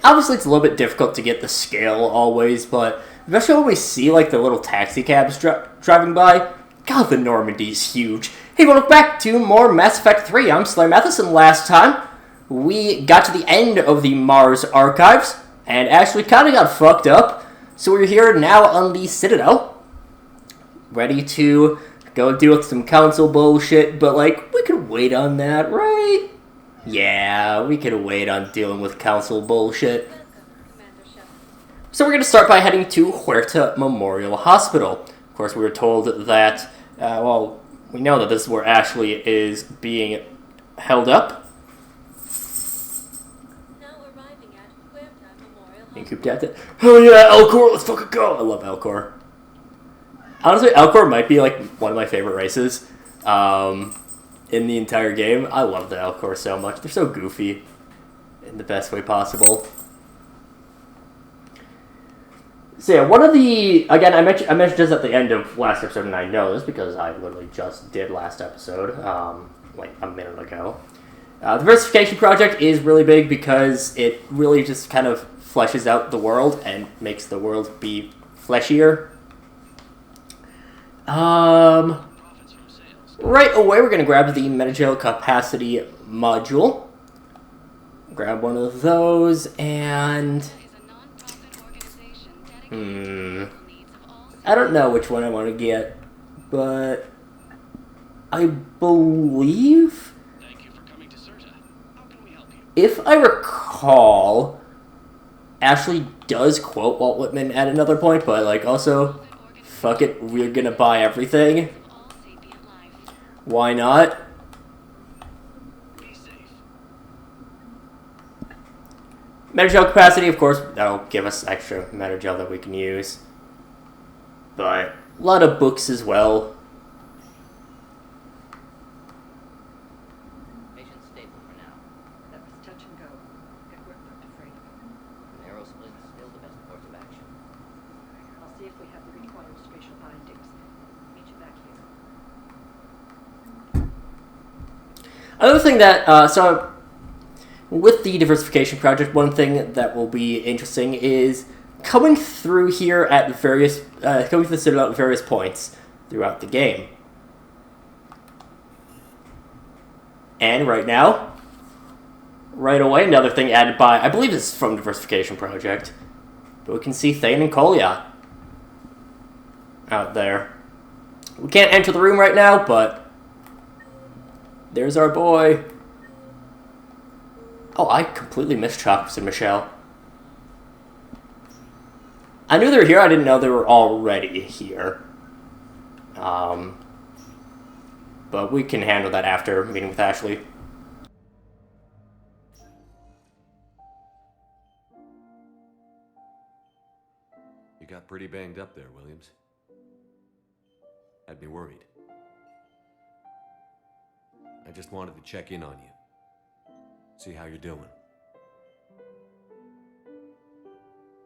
Obviously, it's a little bit difficult to get the scale always, but especially when we see like the little taxi cabs driving by. God, the Normandy's huge. Hey, welcome back to more Mass Effect 3. I'm SlayerMathis, and last time we got to the end of the Mars archives and actually kind of got fucked up. So we're here now on the Citadel, ready to go deal with some council bullshit, but like, we could wait on that, right? Yeah, we could wait on dealing with council bullshit. So we're going to start by heading to Huerta Memorial Hospital. Of course, we were told that, well, we know that this is where Ashley is being held up. Now arriving at Huerta Memorial And cooped at it. Hell yeah, Elcor, let's fucking go! I love Elcor. Honestly, Elcor might be like one of my favorite races in the entire game. I love the Elcor so much. They're so goofy in the best way possible. So yeah, one of the, again, I mentioned this at the end of last episode, and I know this because I literally just did last episode, like a minute ago. The diversification project is really big because it really just kind of fleshes out the world and makes the world be fleshier. Right away, we're going to grab the Metagel capacity module. Grab one of those, and I don't know which one I want to get, but I believe, if I recall, Ashley does quote Walt Whitman at another point, but like also, fuck it, we're gonna buy everything. Why not? Metagel capacity, of course, that'll give us extra Metagel that we can use. But a lot of books as well. Patient stable for now. That was touch and go. Good work, Dr. Frey. Narrow split is still the best course of action. I'll see if we have the required spatial bindings. Meet you back here. Another thing that, so with the diversification project, one thing that will be interesting is coming through here at various, coming through the Citadel at various points throughout the game. And right now, right away, another thing added by, I believe this is from diversification project, but we can see Thane and Kolya out there. We can't enter the room right now, but there's our boy. Oh, I completely missed Chocolates and Michelle. I knew they were here, I didn't know they were already here. But we can handle that after meeting with Ashley. You got pretty banged up there, Williams. Had me worried. I just wanted to check in on you. See how you're doing.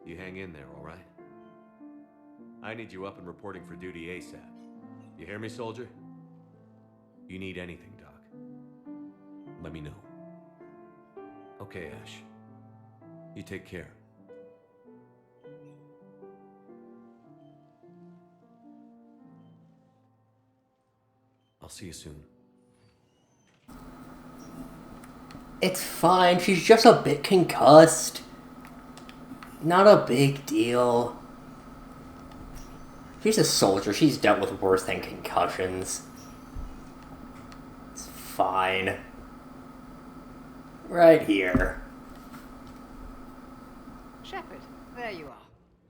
You hang in there, all right? I need you up and reporting for duty ASAP. You hear me, soldier? You need anything, Doc, let me know. Okay, Ash. You take care. I'll see you soon. It's fine, she's just a bit concussed. Not a big deal. She's a soldier, she's dealt with worse than concussions. It's fine. Right here. Shepard, there you are.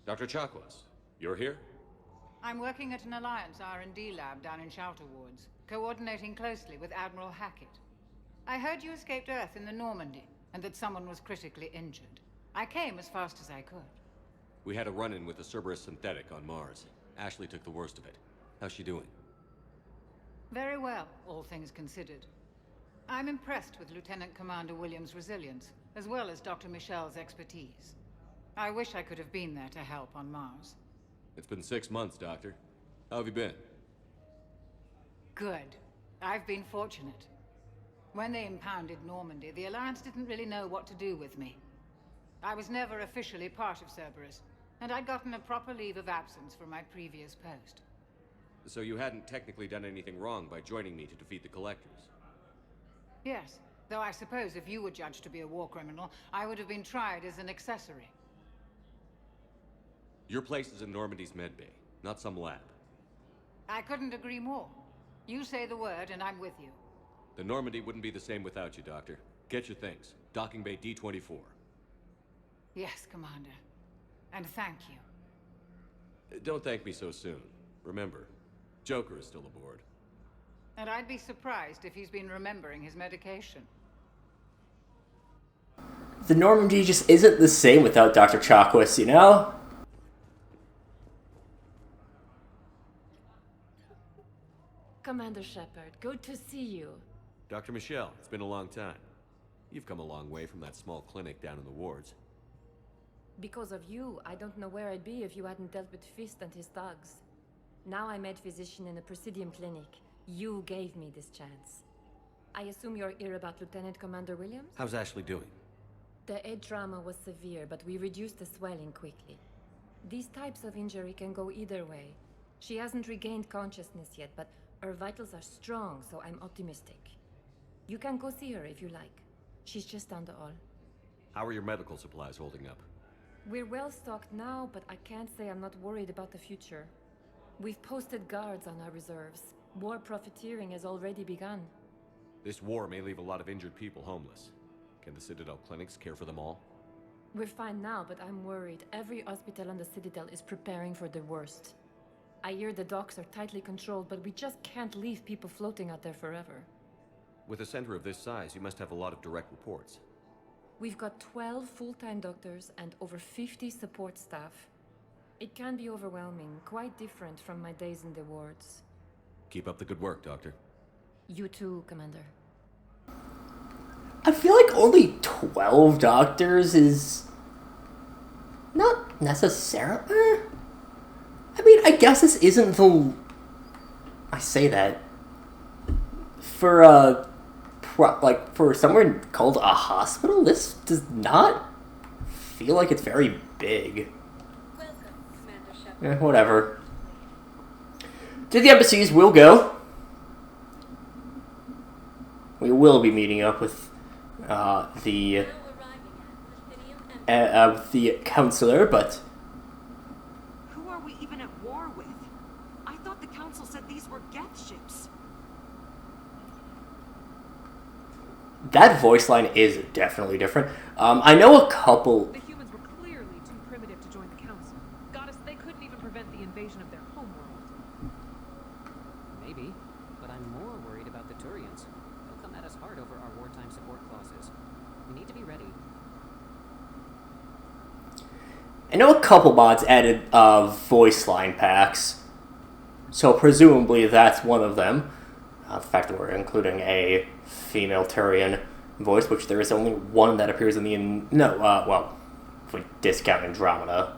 Dr. Chakwas, you're here? I'm working at an Alliance R&D lab down in Shelter Wards, coordinating closely with Admiral Hackett. I heard you escaped Earth in the Normandy, and that someone was critically injured. I came as fast as I could. We had a run-in with the Cerberus synthetic on Mars. Ashley took the worst of it. How's she doing? Very well, all things considered. I'm impressed with Lieutenant Commander Williams' resilience, as well as Dr. Michel's expertise. I wish I could have been there to help on Mars. It's been 6 months, Doctor. How have you been? Good. I've been fortunate. When they impounded Normandy, the Alliance didn't really know what to do with me. I was never officially part of Cerberus, and I'd gotten a proper leave of absence from my previous post. So you hadn't technically done anything wrong by joining me to defeat the Collectors? Yes, though I suppose if you were judged to be a war criminal, I would have been tried as an accessory. Your place is in Normandy's medbay, not some lab. I couldn't agree more. You say the word, and I'm with you. The Normandy wouldn't be the same without you, Doctor. Get your things. Docking bay D-24. Yes, Commander. And thank you. Don't thank me so soon. Remember, Joker is still aboard. And I'd be surprised if he's been remembering his medication. The Normandy just isn't the same without Dr. Chakwas, you know? Commander Shepard, good to see you. Dr. Michelle, it's been a long time. You've come a long way from that small clinic down in the wards. Because of you, I don't know where I'd be if you hadn't dealt with Fist and his thugs. Now I'm head physician in a Presidium clinic. You gave me this chance. I assume you're here about Lieutenant Commander Williams? How's Ashley doing? The head trauma was severe, but we reduced the swelling quickly. These types of injury can go either way. She hasn't regained consciousness yet, but her vitals are strong, so I'm optimistic. You can go see her if you like. She's just down the hall. How are your medical supplies holding up? We're well stocked now, but I can't say I'm not worried about the future. We've posted guards on our reserves. War profiteering has already begun. This war may leave a lot of injured people homeless. Can the Citadel clinics care for them all? We're fine now, but I'm worried. Every hospital on the Citadel is preparing for the worst. I hear the docks are tightly controlled, but we just can't leave people floating out there forever. With a center of this size, you must have a lot of direct reports. We've got 12 full-time doctors and over 50 support staff. It can be overwhelming, quite different from my days in the wards. Keep up the good work, Doctor. You too, Commander. I feel like only 12 doctors is not necessarily... I mean, I guess this isn't the... I say that. For, for somewhere called a hospital, this does not feel like it's very big. Welcome, Commander Shepard. Whatever. To the embassies, we'll go. We will be meeting up with the Now arriving at Presidium the counselor, but Who are we even at war with? I thought the council said these were Geth ships. that voice line is definitely different. I know a couple. The humans were clearly too primitive to join the council. Goddess, they couldn't even prevent the invasion of their homeworld. Maybe, but I'm more worried about the Turians. They'll come at us hard over our wartime support clauses. We need to be ready. I know a couple mods added voice line packs, so presumably that's one of them. The fact that we're including a female Turian voice, which there is only one that appears in the... well, if we discount Andromeda,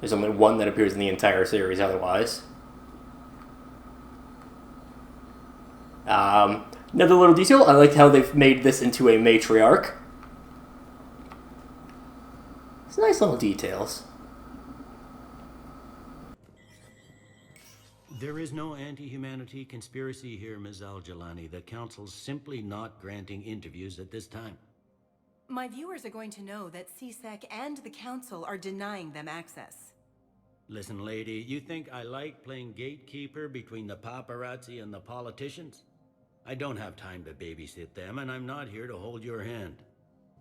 there's only one that appears in the entire series otherwise. Another little detail, I like how they've made this into a matriarch. It's nice little details. There is no anti-humanity conspiracy here, Ms. Al-Jalani. The Council's simply not granting interviews at this time. My viewers are going to know that CSEC and the Council are denying them access. Listen, lady, you think I like playing gatekeeper between the paparazzi and the politicians? I don't have time to babysit them, and I'm not here to hold your hand.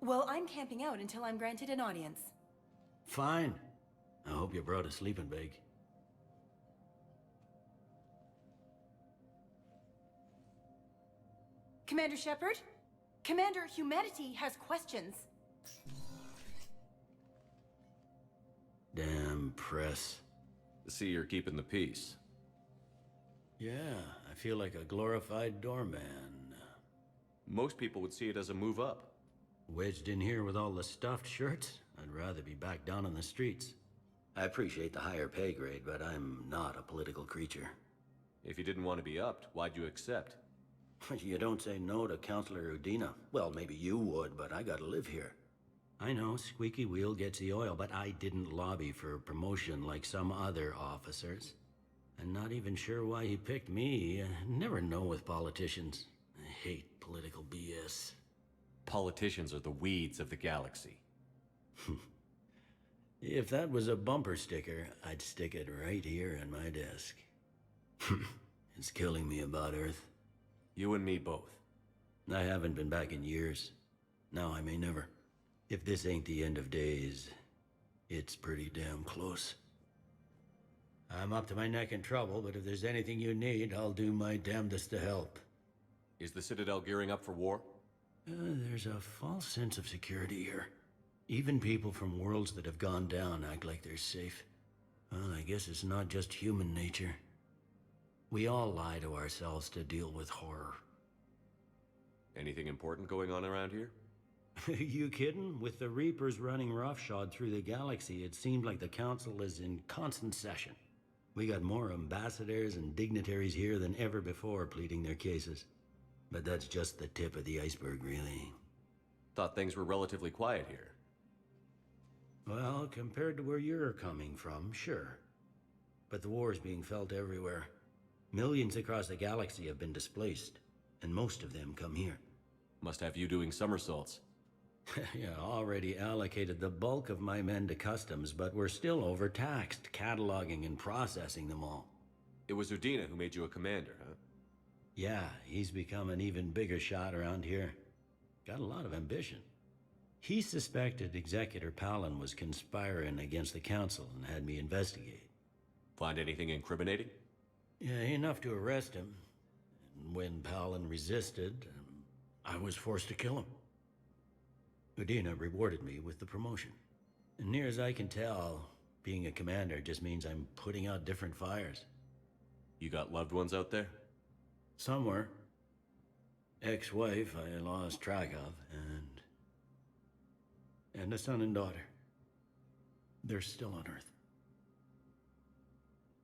Well, I'm camping out until I'm granted an audience. Fine. I hope you brought a sleeping bag. Commander Shepard? Commander, humanity has questions. Damn press. See, you're keeping the peace. Yeah, I feel like a glorified doorman. Most people would see it as a move up. Wedged in here with all the stuffed shirts? I'd rather be back down on the streets. I appreciate the higher pay grade, but I'm not a political creature. If you didn't want to be upped, why'd you accept? You don't say no to Counselor Udina. Well, maybe you would, but I gotta live here. I know, squeaky wheel gets the oil, but I didn't lobby for promotion like some other officers. I'm not even sure why he picked me. Never know with politicians. I hate political BS. Politicians are the weeds of the galaxy. If that was a bumper sticker, I'd stick it right here on my desk. It's killing me about Earth. You and me both. I haven't been back in years. Now I may never. If this ain't the end of days, it's pretty damn close. I'm up to my neck in trouble, but if there's anything you need, I'll do my damnedest to help. Is the Citadel gearing up for war? There's a false sense of security here. Even people from worlds that have gone down act like they're safe. Well, I guess it's not just human nature. We all lie to ourselves to deal with horror. Anything important going on around here? You kidding? With the Reapers running roughshod through the galaxy, it seemed like the Council is in constant session. We got more ambassadors and dignitaries here than ever before pleading their cases. But that's just the tip of the iceberg, really. Thought things were relatively quiet here. Well, compared to where you're coming from, sure. But the war's being felt everywhere. Millions across the galaxy have been displaced, and most of them come here. Must have you doing somersaults. Yeah, already allocated the bulk of my men to customs, but we're still overtaxed, cataloging and processing them all. It was Udina who made you a commander, huh? Yeah, he's become an even bigger shot around here. Got a lot of ambition. He suspected Executor Palin was conspiring against the Council and had me investigate. Find anything incriminating? Yeah, enough to arrest him. And when Palin resisted, I was forced to kill him. Udina rewarded me with the promotion. And near as I can tell, being a commander just means I'm putting out different fires. You got loved ones out there? Somewhere. Ex-wife I lost track of, and a son and daughter. They're still on Earth.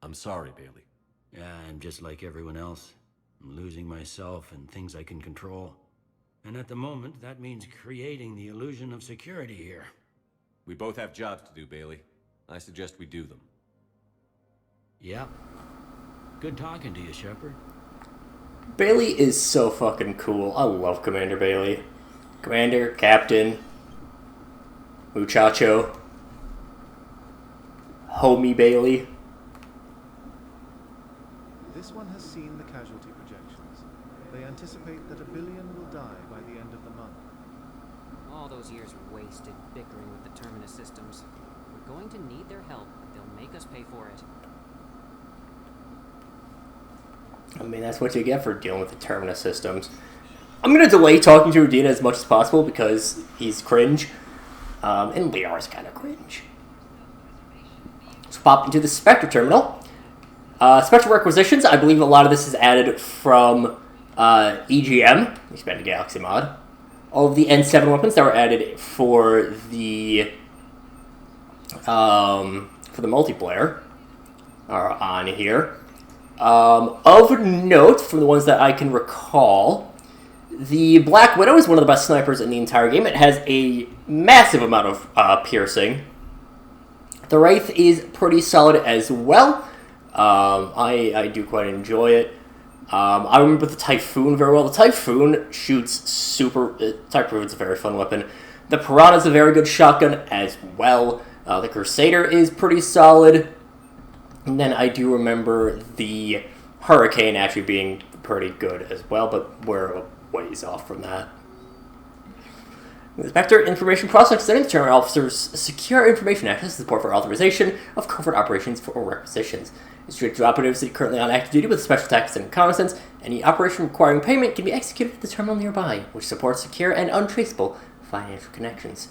I'm sorry, Bailey. Yeah, I'm just like everyone else. I'm losing myself and things I can control. And at the moment, that means creating the illusion of security here. We both have jobs to do, Bailey. I suggest we do them. Yep. Good talking to you, Shepard. Bailey is so fucking cool. I love Commander Bailey. Commander, Captain, Muchacho, Homie Bailey. This one has seen the casualty projections. They anticipate that 1 billion will die by the end of the month. All those years wasted bickering with the Terminus systems. We're going to need their help. They'll make us pay for it. I mean, that's what you get for dealing with the Terminus systems. I'm going to delay talking to Udina as much as possible because he's cringe. And Liar's kind of cringe. Let's pop into the Spectre terminal. Spectre requisitions, I believe a lot of this is added from EGM, Expanded Galaxy mod. All of the N7 weapons that were added for the multiplayer are on here. Of note, from the ones that I can recall, the Black Widow is one of the best snipers in the entire game. It has a massive amount of piercing. The Wraith is pretty solid as well. I do quite enjoy it. I remember the Typhoon very well. The Typhoon shoots super... Typhoon's a very fun weapon. The Piranha's a very good shotgun as well. The Crusader is pretty solid. And then I do remember the Hurricane actually being pretty good as well, but we're a ways off from that. The Spectre Information Processing setting the terminal officers secure information access to support for authorization of covert operations for requisitions. Instructed to operatives currently on active duty with special tactics and reconnaissance. Any operation requiring payment can be executed at the terminal nearby, which supports secure and untraceable financial connections.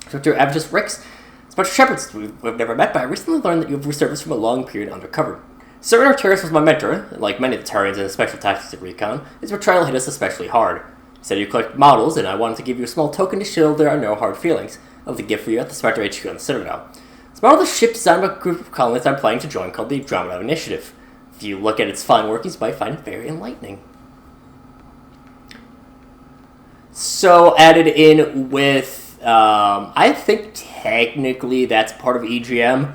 Instructor Abacus Rix, Special Shepherds we've never met, but I recently learned that you have reservists from a long period undercover. Certain Arcturus was my mentor, and like many of the Turians in the special tactics of recon, his betrayal hit us especially hard. He said you collect models, and I wanted to give you a small token to show there are no hard feelings. I have the gift for you at the Spectre HQ on the Citadel. It's a model of the ship designed by a group of colonists I'm planning to join called the Andromeda Initiative. If you look at its fine workings, you might find it very enlightening. So, added in with I think technically that's part of EGM.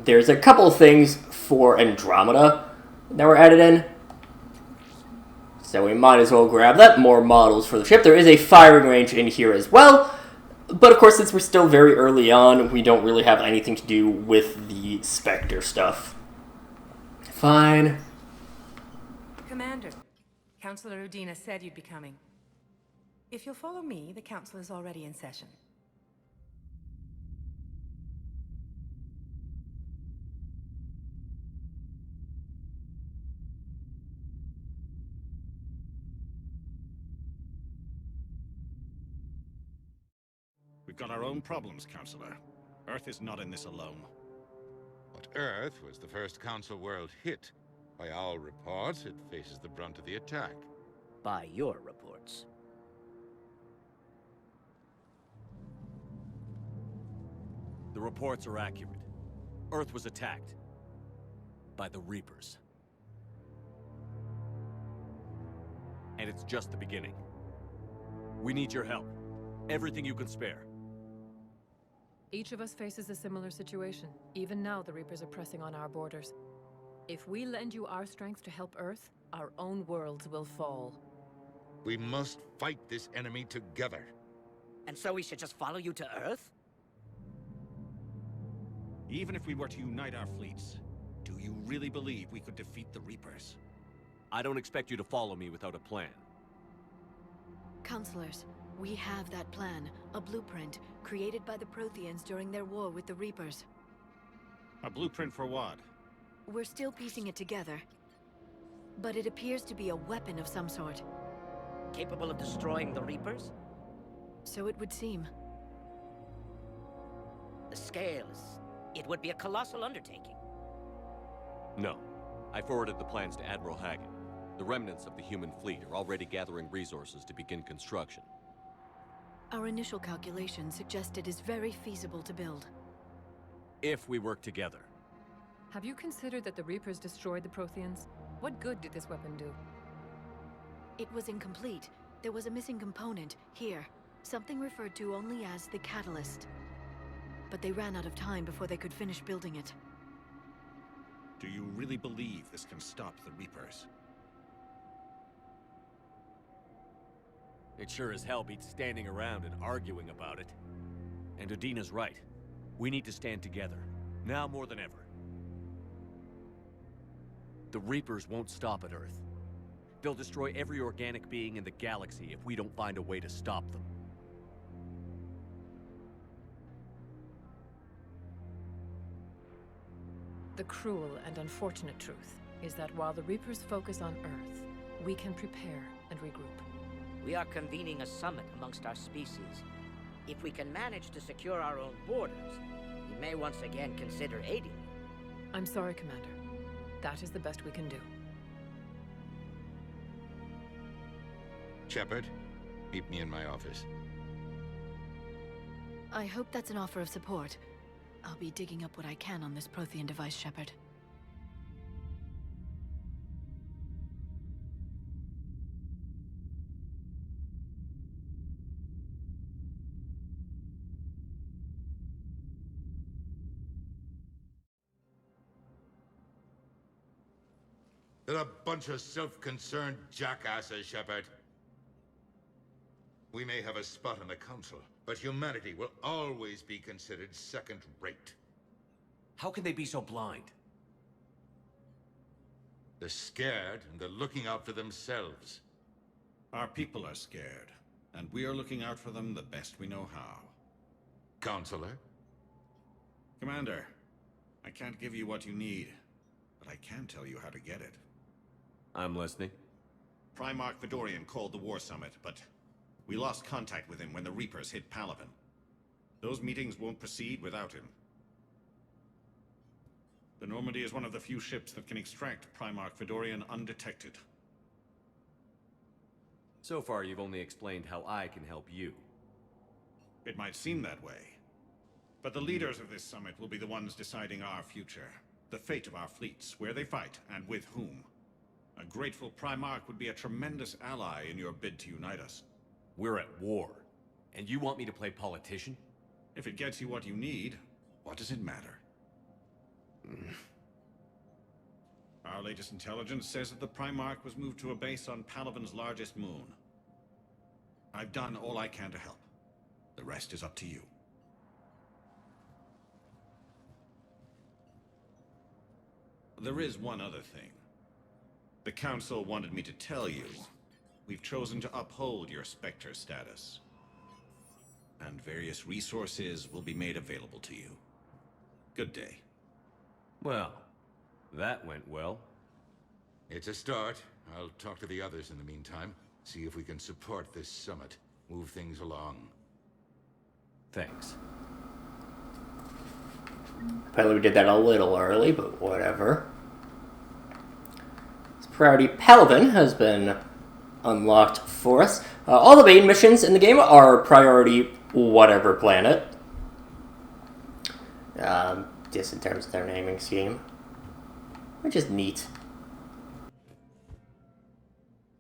There's a couple of things for Andromeda that were added in. So we might as well grab that. More models for the ship. There is a firing range in here as well. But of course, since we're still very early on, we don't really have anything to do with the Spectre stuff. Fine. Commander, Councillor Udina said you'd be coming. If you'll follow me, the council is already in session. We've got our own problems, Counselor. Earth is not in this alone. But Earth was the first Council world hit. By all reports, it faces the brunt of the attack. By your reports. The reports are accurate. Earth was attacked. By the Reapers. And it's just the beginning. We need your help. Everything you can spare. Each of us faces a similar situation. Even now, the Reapers are pressing on our borders. If we lend you our strength to help Earth, our own worlds will fall. We must fight this enemy together. And so we should just follow you to Earth? Even if we were to unite our fleets, do you really believe we could defeat the Reapers? I don't expect you to follow me without a plan. Counselors, we have that plan. A blueprint, created by the Protheans during their war with the Reapers. A blueprint for what? We're still piecing it together. But it appears to be a weapon of some sort. Capable of destroying the Reapers? So it would seem. The scales. It would be a colossal undertaking. No. I forwarded the plans to Admiral Haggett. The remnants of the human fleet are already gathering resources to begin construction. Our initial calculations suggest it is very feasible to build. If we work together. Have you considered that the Reapers destroyed the Protheans? What good did this weapon do? It was incomplete. There was a missing component, here. Something referred to only as the catalyst. But they ran out of time before they could finish building it. Do you really believe this can stop the Reapers? It sure as hell beats standing around and arguing about it. And Udina's right. We need to stand together. Now more than ever. The Reapers won't stop at Earth. They'll destroy every organic being in the galaxy if we don't find a way to stop them. The cruel and unfortunate truth is that while the Reapers focus on Earth, we can prepare and regroup. We are convening a summit amongst our species. If we can manage to secure our own borders, we may once again consider aiding you. I'm sorry, Commander. That is the best we can do. Shepard, meet me in my office. I hope that's an offer of support. I'll be digging up what I can on this Prothean device, Shepard. They're a bunch of self-concerned jackasses, Shepard. We may have a spot on the Council, but humanity will always be considered second-rate. How can they be so blind? They're scared, and they're looking out for themselves. Our people are scared, and we are looking out for them the best we know how. Counselor? Commander, I can't give you what you need, but I can tell you how to get it. I'm listening. Primarch Fedorian called the War Summit, but we lost contact with him when the Reapers hit Palaven. Those meetings won't proceed without him. The Normandy is one of the few ships that can extract Primarch Fedorian undetected. So far, you've only explained how I can help you. It might seem that way. But the leaders of this summit will be the ones deciding our future. The fate of our fleets, where they fight, and with whom. A grateful Primarch would be a tremendous ally in your bid to unite us. We're at war. And you want me to play politician? If it gets you what you need, what does it matter? Our latest intelligence says that the Primarch was moved to a base on Palaven's largest moon. I've done all I can to help. The rest is up to you. There is one other thing. The Council wanted me to tell you, we've chosen to uphold your Spectre status. And various resources will be made available to you. Good day. Well, that went well. It's a start. I'll talk to the others in the meantime. See if we can support this summit. Move things along. Thanks. Apparently we did that a little early, but whatever. Priority Palaven has been unlocked for us. All the main missions in the game are priority whatever planet. Just in terms of their naming scheme. Which is neat.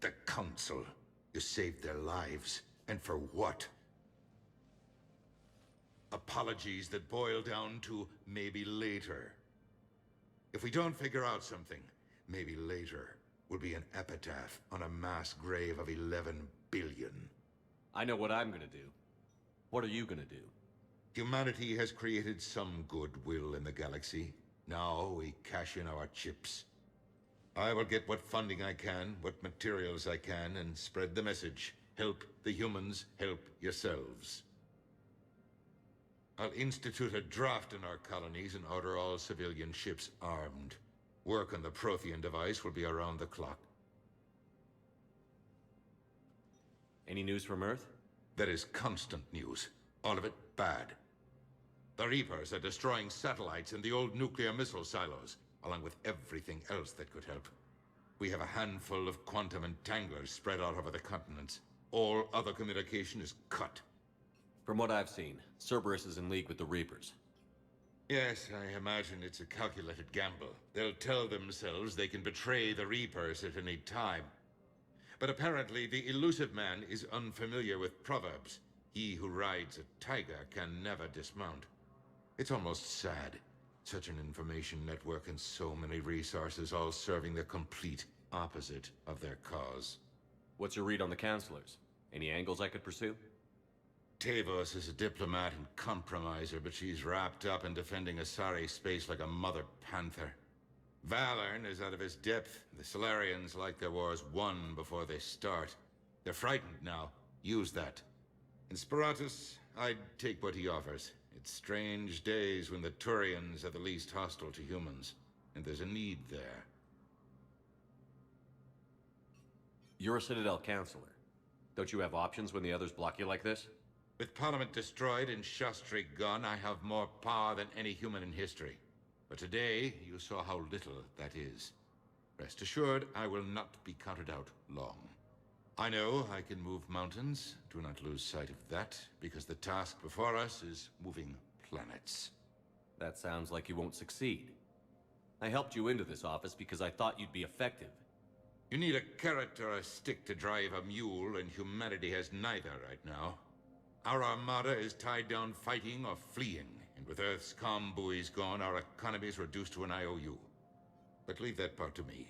The Council. You saved their lives. And for what? Apologies that boil down to maybe later. If we don't figure out something, maybe later will be an epitaph on a mass grave of 11 billion. I know what I'm gonna do. What are you gonna do? Humanity has created some goodwill in the galaxy. Now we cash in our chips. I will get what funding I can, what materials I can, and spread the message. Help the humans, help yourselves. I'll institute a draft in our colonies and order all civilian ships armed. Work on the Prothean device will be around the clock. Any news from Earth? There is constant news. All of it bad. The Reapers are destroying satellites and the old nuclear missile silos, along with everything else that could help. We have a handful of quantum entanglers spread out over the continents. All other communication is cut. From what I've seen, Cerberus is in league with the Reapers. Yes, I imagine it's a calculated gamble. They'll tell themselves they can betray the Reapers at any time. But apparently the elusive man is unfamiliar with proverbs. He who rides a tiger can never dismount. It's almost sad. Such an information network and so many resources all serving the complete opposite of their cause. What's your read on the counselors? Any angles I could pursue? Tavos is a diplomat and compromiser, but she's wrapped up in defending Asari space like a mother panther. Valorn is out of his depth. The Solarians like their wars won before they start. They're frightened now. Use that. In Sparatus, I'd take what he offers. It's strange days when the Turians are the least hostile to humans, and there's a need there. You're a Citadel counselor. Don't you have options when the others block you like this? With Parliament destroyed and Shastri gone, I have more power than any human in history. But today, you saw how little that is. Rest assured, I will not be counted out long. I know I can move mountains. Do not lose sight of that, because the task before us is moving planets. That sounds like you won't succeed. I helped you into this office because I thought you'd be effective. You need a carrot or a stick to drive a mule, and humanity has neither right now. Our armada is tied down fighting or fleeing, and with Earth's comm buoys gone, our economy is reduced to an IOU. But leave that part to me.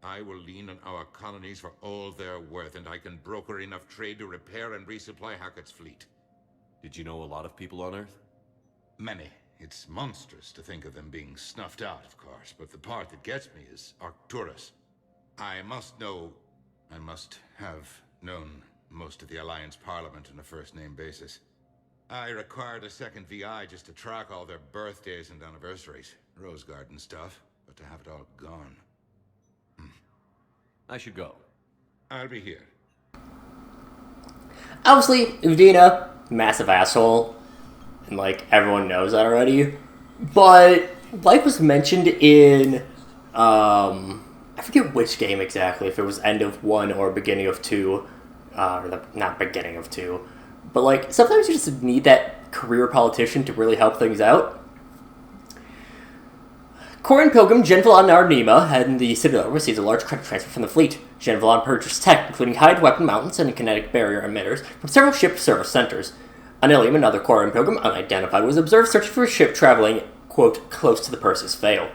I will lean on our colonies for all they're worth, and I can broker enough trade to repair and resupply Hackett's fleet. Did you know a lot of people on Earth? Many. It's monstrous to think of them being snuffed out, of course, but the part that gets me is Arcturus. I must have known most of the Alliance Parliament on a first-name basis. I required a second VI just to track all their birthdays and anniversaries. Rose Garden stuff, but to have it all gone. I should go. I'll be here. Obviously, Udina, massive asshole, and like everyone knows that already. But like was mentioned in, I forget which game exactly, if it was end of 1 or beginning of 2, not beginning of 2, but like sometimes you just need that career politician to really help things out. Corin Pilgrim, Genvalon Arnima, and the Citadel receives a large credit transfer from the fleet. Genvalon purchased tech, including hide weapon mounts and kinetic barrier emitters, from several ship service centers. An alien, another Quarian pilgrim, unidentified, was observed searching for a ship traveling, quote, close to the Perseus Veil.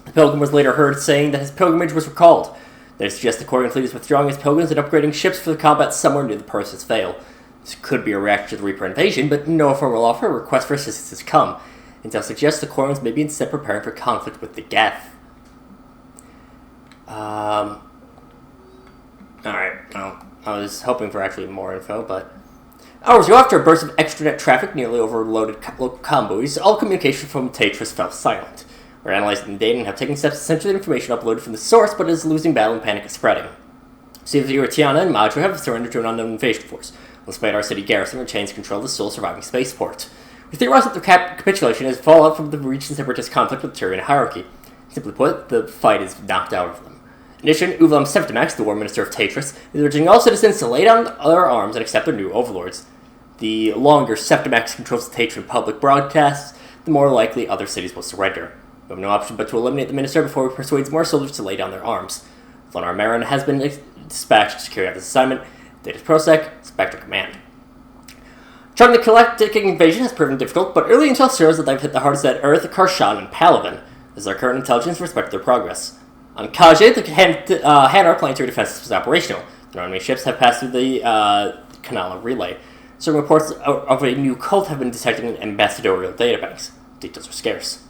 The pilgrim was later heard saying that his pilgrimage was recalled. They suggest the Quarian fleet is withdrawing its pilgrims and upgrading ships for the combat somewhere near the Perseus Veil. This could be a reaction to the Reaper invasion, but no formal offer or request for assistance has come. Intel suggests the Quarians may be instead preparing for conflict with the Geth. Alright, well, I was hoping for actually more info, but... Hours ago, after a burst of extranet traffic nearly overloaded local convoys, all communication from Tetris fell silent. We're analyzing the data and have taken steps to censor the information uploaded from the source, but it is losing battle and panic is spreading. Citadel, Tiana, and Madra have surrendered to an unknown invasion force, despite our city garrison retains control of the sole surviving spaceport. We theorize that the capitulation is fallout from the region's separatist conflict with the Turian hierarchy. Simply put, the fight is knocked out of them. In addition, Uvlam Septimax, the war minister of Tetris, is urging all citizens to lay down their arms and accept their new overlords. The longer Septimax controls the Tetran public broadcasts, the more likely other cities will surrender. We have no option but to eliminate the minister before he persuades more soldiers to lay down their arms. Flonar Marin has been dispatched to carry out this assignment. Datus Prosec, Spectre Command. Charting the galactic invasion has proven difficult, but early intel shows that they've hit the hardest at Earth, Karshan, and Palaven. This is our current intelligence with respect to their progress. On Kaje, the Hanar planetary defense was operational. The enemy ships have passed through the Kanala relay. Certain reports of a new cult have been detected in ambassadorial databanks. Details are scarce.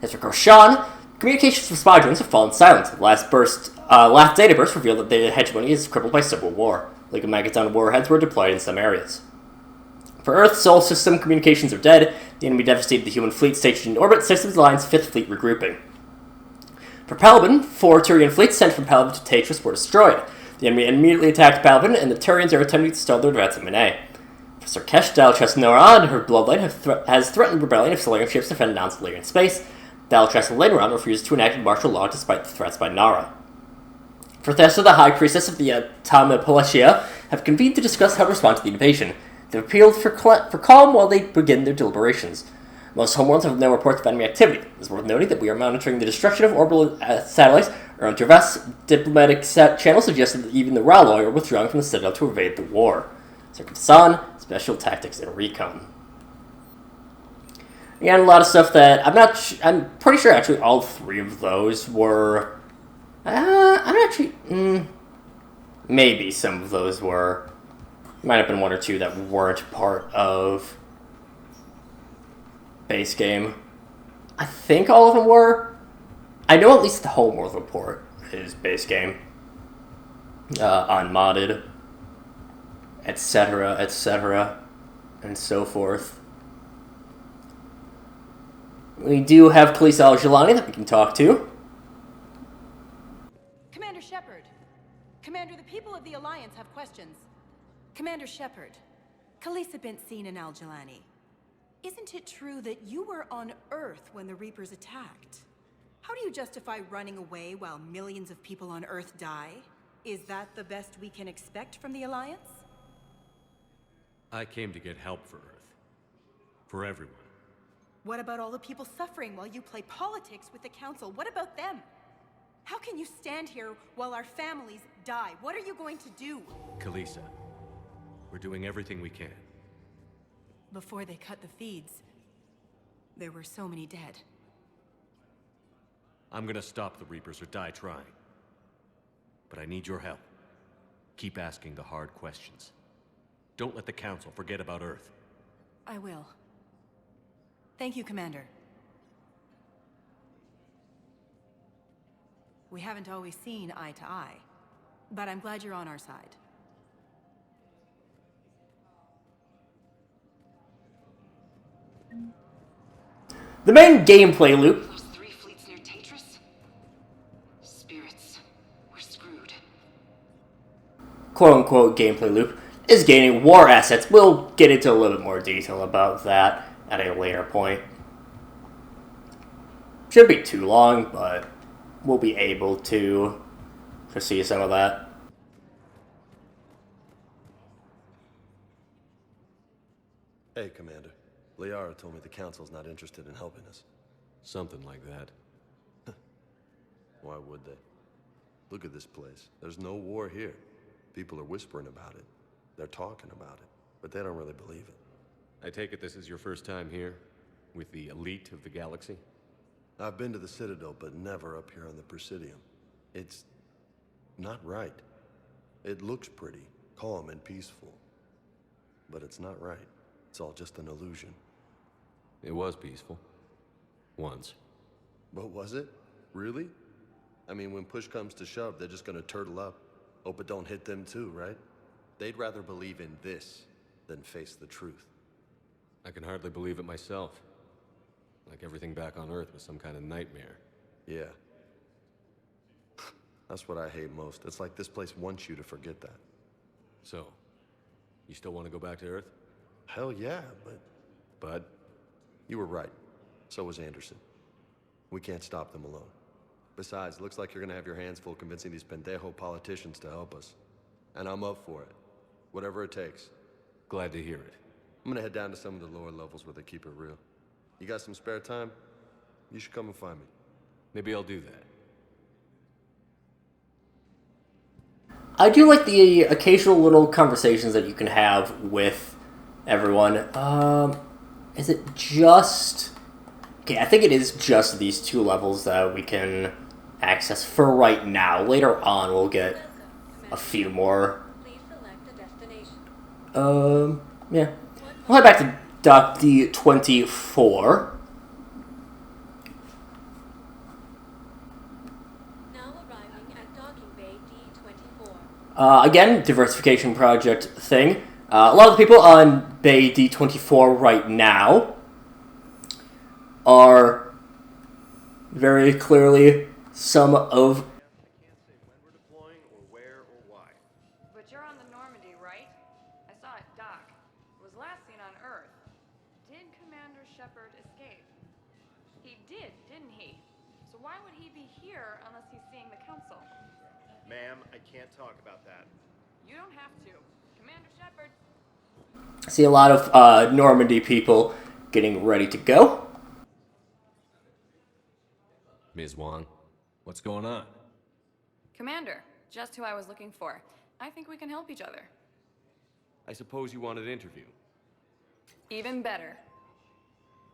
As for Karshan, communications from spy drones have fallen silent. The last data burst revealed that the hegemony is crippled by civil war. League of Magaton warheads were deployed in some areas. For Earth, Sol system communications are dead. The enemy devastated the human fleet stationed in orbit, Systems Alliance 5th Fleet regrouping. For Palaven, 4 Turian fleets sent from Palaven to Tetris were destroyed. The enemy immediately attacked Palaven, and the Turians are attempting to stall their advance at Minet. Professor Kesh Dalchas Nora and her bloodline has threatened rebellion if Solarian ships defend non-Solarian space. Dalchas and Lenron refused to enact martial law despite the threats by Nara. For Thessa, the High Priestess of the Tamapalachia, have convened to discuss how to respond to the invasion. They've appealed for calm while they begin their deliberations. Most homeworlds have no reports of enemy activity. It's worth noting that we are monitoring the destruction of orbital satellites. Our Intervest diplomatic channel suggests that even the Ralloy are withdrawing from the Citadel to evade the war. Circuit San, Special Tactics and Recon. Again, a lot of stuff that I'm pretty sure actually all 3 of those were... maybe some of those were... Might have been 1 or 2 that weren't part of base game. I think all of them were. I know at least the Homeworld report is base game. Unmodded. Etc., etc., and so forth. We do have Khaleesi al-Jalani that we can talk to. Commander Shepard. Commander, the people of the Alliance have questions. Commander Shepard. Khaleesi bint Seen and al-Jalani. Isn't it true that you were on Earth when the Reapers attacked? How do you justify running away while millions of people on Earth die? Is that the best we can expect from the Alliance? I came to get help for Earth. For everyone. What about all the people suffering while you play politics with the Council? What about them? How can you stand here while our families die? What are you going to do? Khaleesi, we're doing everything we can. Before they cut the feeds, there were so many dead. I'm gonna stop the Reapers or die trying. But I need your help. Keep asking the hard questions. Don't let the Council forget about Earth. I will. Thank you, Commander. We haven't always seen eye to eye, but I'm glad you're on our side. The main gameplay loop. Those 3 fleets near Tetris? Spirits. We're screwed. Quote-unquote gameplay loop is gaining war assets. We'll get into a little bit more detail about that at a later point. Shouldn't be too long, but we'll be able to see some of that. Hey, Commander. Liara told me the Council's not interested in helping us. Something like that. Why would they? Look at this place. There's no war here. People are whispering about it. They're talking about it. but they don't really believe it. I take it this is your first time here, with the elite of the galaxy? I've been to the Citadel, but never up here on the Presidium. It's not right. It looks pretty, calm and peaceful, but it's not right. It's all just an illusion. It was peaceful. Once. But was it? Really? I mean, when push comes to shove, they're just gonna turtle up. Hope it don't hit them too, right? They'd rather believe in this than face the truth. I can hardly believe it myself. Like everything back on Earth was some kind of nightmare. Yeah. That's what I hate most. It's like this place wants you to forget that. So, you still want to go back to Earth? Hell yeah, but... Bud? You were right. So was Anderson. We can't stop them alone. Besides, it looks like you're gonna have your hands full convincing these pendejo politicians to help us. And I'm up for it. Whatever it takes. Glad to hear it. I'm gonna head down to some of the lower levels where they keep it real. You got some spare time? You should come and find me. Maybe I'll do that. I do like the occasional little conversations that you can have with everyone. Is it just... Okay, I think it is just these two levels that we can access for right now. Later on, we'll get a few more. Yeah. We'll head back to Dock D24. Again, diversification project thing. A lot of the people on Bay D24 right now are very clearly some of... But you're on the Normandy, right? I saw it dock. It was last seen on Earth. Did Commander Shepard escape? He did, didn't he? So why would he be here unless he's seeing the Council? Ma'am, I can't talk about that. You don't have to. Commander Shepard. I see a lot of Normandy people getting ready to go. Ms. Wong, what's going on? Commander, just who I was looking for. I think we can help each other. I suppose you wanted an interview. Even better.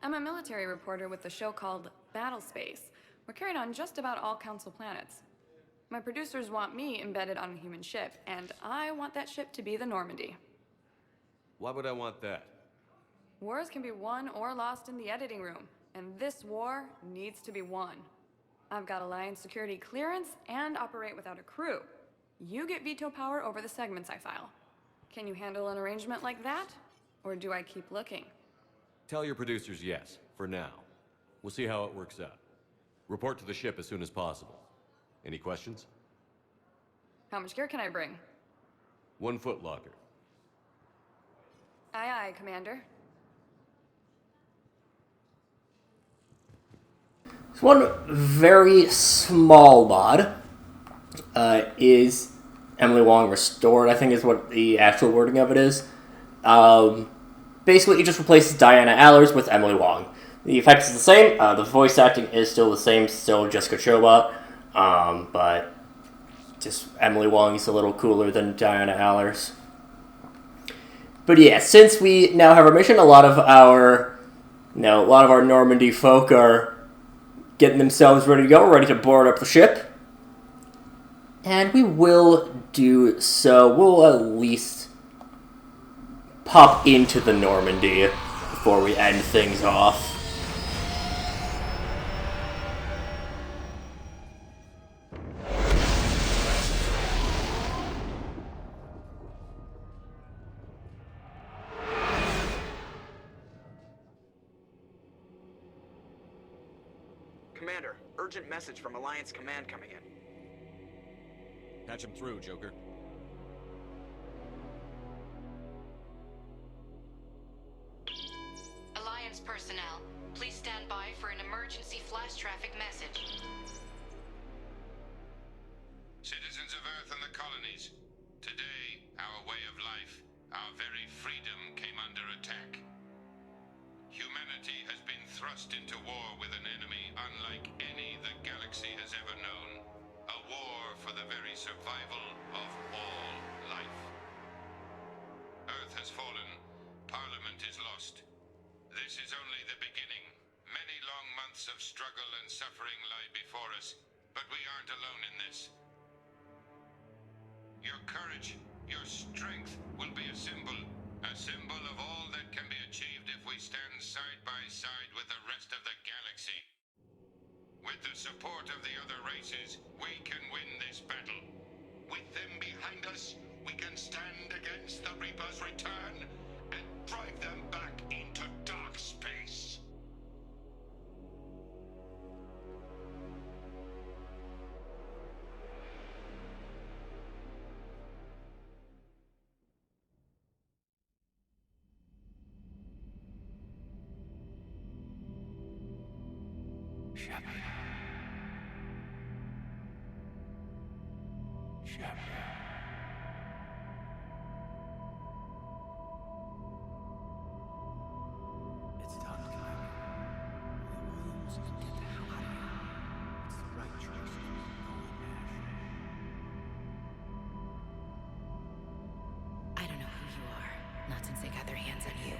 I'm a military reporter with the show called Battle Space. We're carried on just about all Council planets. My producers want me embedded on a human ship, and I want that ship to be the Normandy. Why would I want that? Wars can be won or lost in the editing room, and this war needs to be won. I've got Alliance security clearance and operate without a crew. You get veto power over the segments I file. Can you handle an arrangement like that? Or do I keep looking? Tell your producers yes, for now. We'll see how it works out. Report to the ship as soon as possible. Any questions? How much gear can I bring? 1 foot locker. Aye, aye, Commander. So one very small mod is Emily Wong Restored, I think is what the actual wording of it is. Basically, it just replaces Diana Allers with Emily Wong. The effect is the same, the voice acting is still the same, still Jessica Chobot, but just Emily Wong is a little cooler than Diana Allers. But yeah, since we now have our mission, a lot of our Normandy folk are getting themselves ready to go, ready to board up the ship. And we will do so. We'll at least pop into the Normandy before we end things off. Commander, urgent message from Alliance Command coming in. Patch him through, Joker. Alliance personnel, please stand by for an emergency flash traffic message. Citizens of Earth and the colonies, today, our way of life, our very freedom came under attack. Humanity has been thrust into war with an enemy unlike any the galaxy has ever known. A war for the very survival of all life. Earth has fallen front is lost. This is only the beginning. Many long months of struggle and suffering lie before us, but we aren't alone in this. Your courage, your strength will be a symbol of all that can be achieved if we stand side by side with the rest of the galaxy. With the support of the other races, we can win this battle. With them behind us, we can stand against the Reaper's return and drive them back into dark space. Shepard. It's done, Commander. Williams can get the hell out of here. It's the right choice. I don't know who you are, not since they got their hands on you.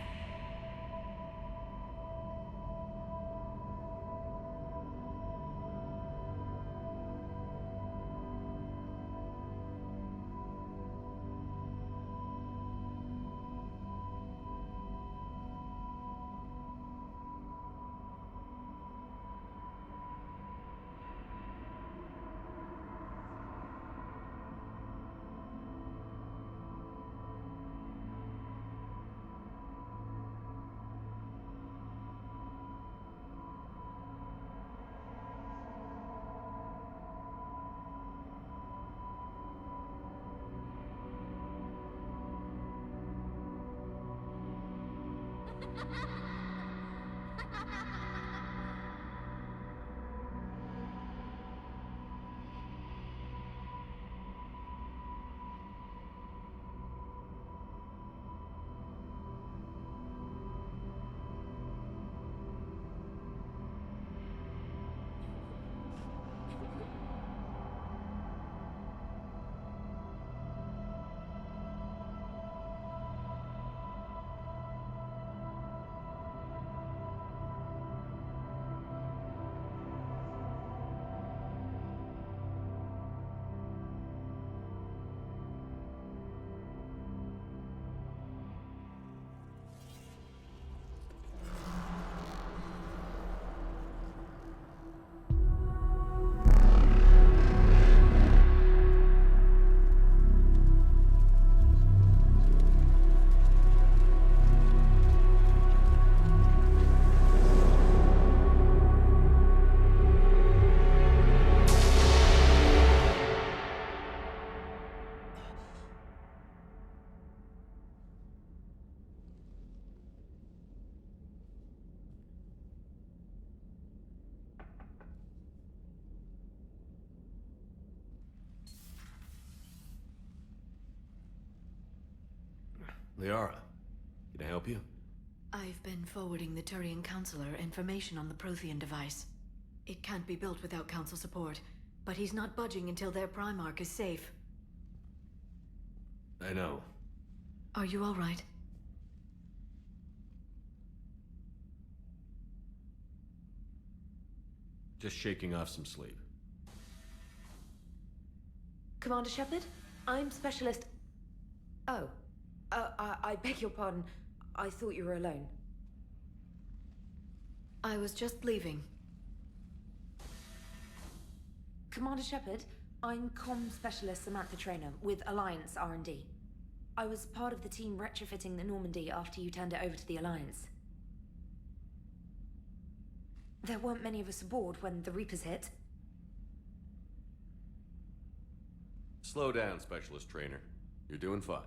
Liara, can I help you? I've been forwarding the Turian Counselor information on the Prothean device. It can't be built without Council support, but he's not budging until their Primarch is safe. I know. Are you all right? Just shaking off some sleep. Commander Shepard, I'm Specialist... Oh. I beg your pardon. I thought you were alone. I was just leaving. Commander Shepard, I'm Comm Specialist Samantha Traynor with Alliance R&D. I was part of the team retrofitting the Normandy after you turned it over to the Alliance. There weren't many of us aboard when the Reapers hit. Slow down, Specialist Trainer. You're doing fine.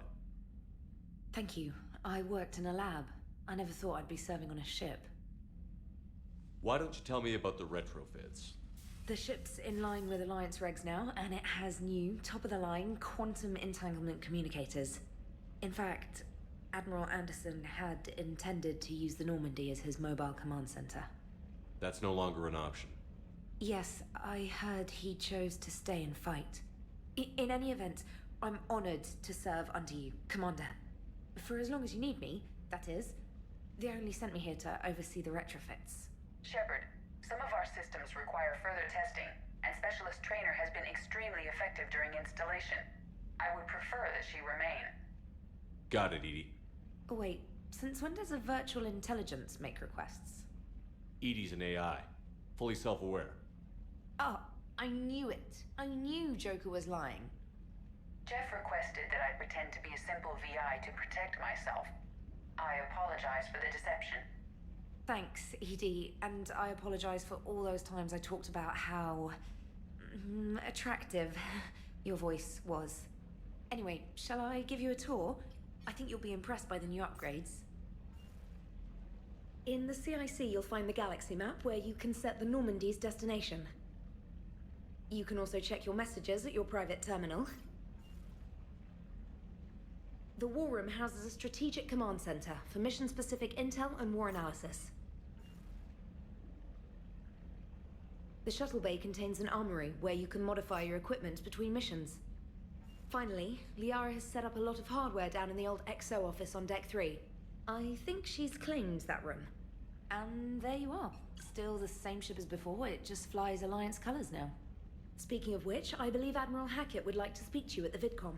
Thank you. I worked in a lab. I never thought I'd be serving on a ship. Why don't you tell me about the retrofits? The ship's in line with Alliance regs now, and it has new, top-of-the-line quantum entanglement communicators. In fact, Admiral Anderson had intended to use the Normandy as his mobile command center. That's no longer an option. Yes, I heard he chose to stay and fight. In any event, I'm honored to serve under you, Commander. For as long as you need me, that is. They only sent me here to oversee the retrofits. Shepard, some of our systems require further testing, and Specialist Trainer has been extremely effective during installation. I would prefer that she remain. Got it, Edie. Oh, wait, since when does a virtual intelligence make requests? Edie's an AI, fully self-aware. Oh, I knew it. I knew Joker was lying. Jeff requested that I pretend to be a simple VI to protect myself. I apologize for the deception. Thanks, Edie, and I apologize for all those times I talked about how attractive your voice was. Anyway, shall I give you a tour? I think you'll be impressed by the new upgrades. In the CIC, you'll find the galaxy map where you can set the Normandy's destination. You can also check your messages at your private terminal. The War Room houses a strategic command center for mission-specific intel and war analysis. The shuttle bay contains an armory where you can modify your equipment between missions. Finally, Liara has set up a lot of hardware down in the old XO office on Deck 3. I think she's claimed that room. And there you are. Still the same ship as before, it just flies Alliance colors now. Speaking of which, I believe Admiral Hackett would like to speak to you at the VidCom.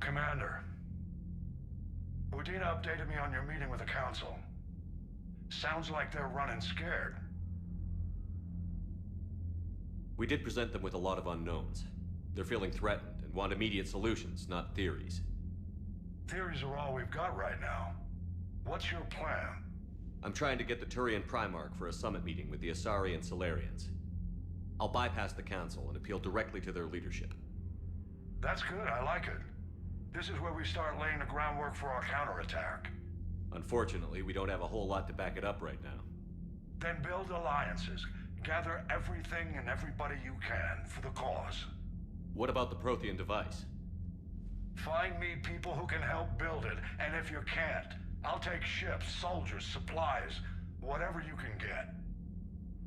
Commander, Udina updated me on your meeting with the Council. Sounds like they're running scared. We did present them with a lot of unknowns. They're feeling threatened and want immediate solutions, not theories. Theories are all we've got right now. What's your plan? I'm trying to get the Turian Primarch for a summit meeting with the Asari and Salarians. I'll bypass the Council and appeal directly to their leadership. That's good, I like it. This is where we start laying the groundwork for our counterattack. Unfortunately, we don't have a whole lot to back it up right now. Then build alliances. Gather everything and everybody you can for the cause. What about the Prothean device? Find me people who can help build it, and if you can't, I'll take ships, soldiers, supplies, whatever you can get.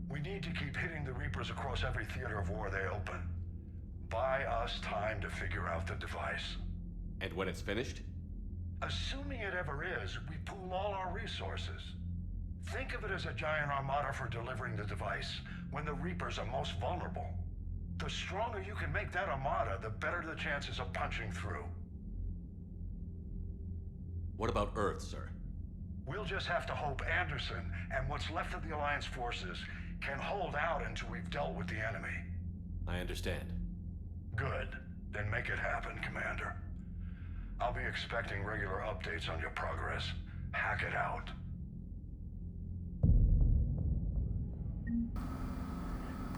We need to keep hitting the Reapers across every theater of war they open. Buy us time to figure out the device. And when it's finished? Assuming it ever is, we pool all our resources. Think of it as a giant armada for delivering the device when the Reapers are most vulnerable. The stronger you can make that armada, the better the chances of punching through. What about Earth, sir? We'll just have to hope Anderson and what's left of the Alliance forces can hold out until we've dealt with the enemy. I understand. Good. Then make it happen, Commander. I'll be expecting regular updates on your progress. Hack it out.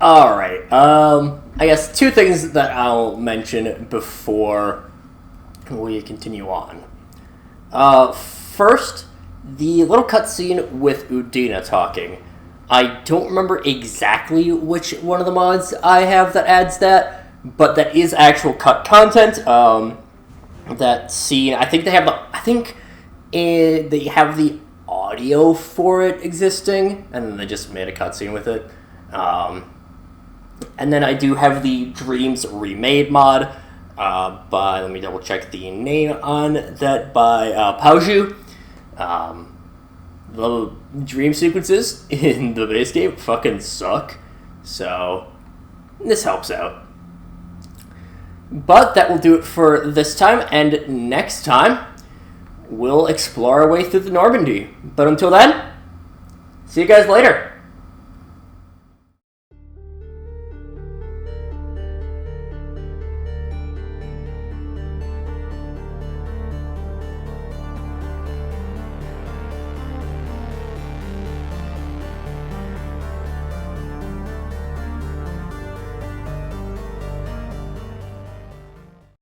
Alright, I guess two things that I'll mention before we continue on. First, the little cutscene with Udina talking. I don't remember exactly which one of the mods I have that adds that, but that is actual cut content. That scene, I think they have they have the audio for it existing, and then they just made a cutscene with it. And then I do have the Dreams Remade mod by, let me double check the name on that, by Pauju. The dream sequences in the base game fucking suck, so this helps out. But that will do it for this time, and next time, we'll explore our way through the Normandy. But until then, see you guys later.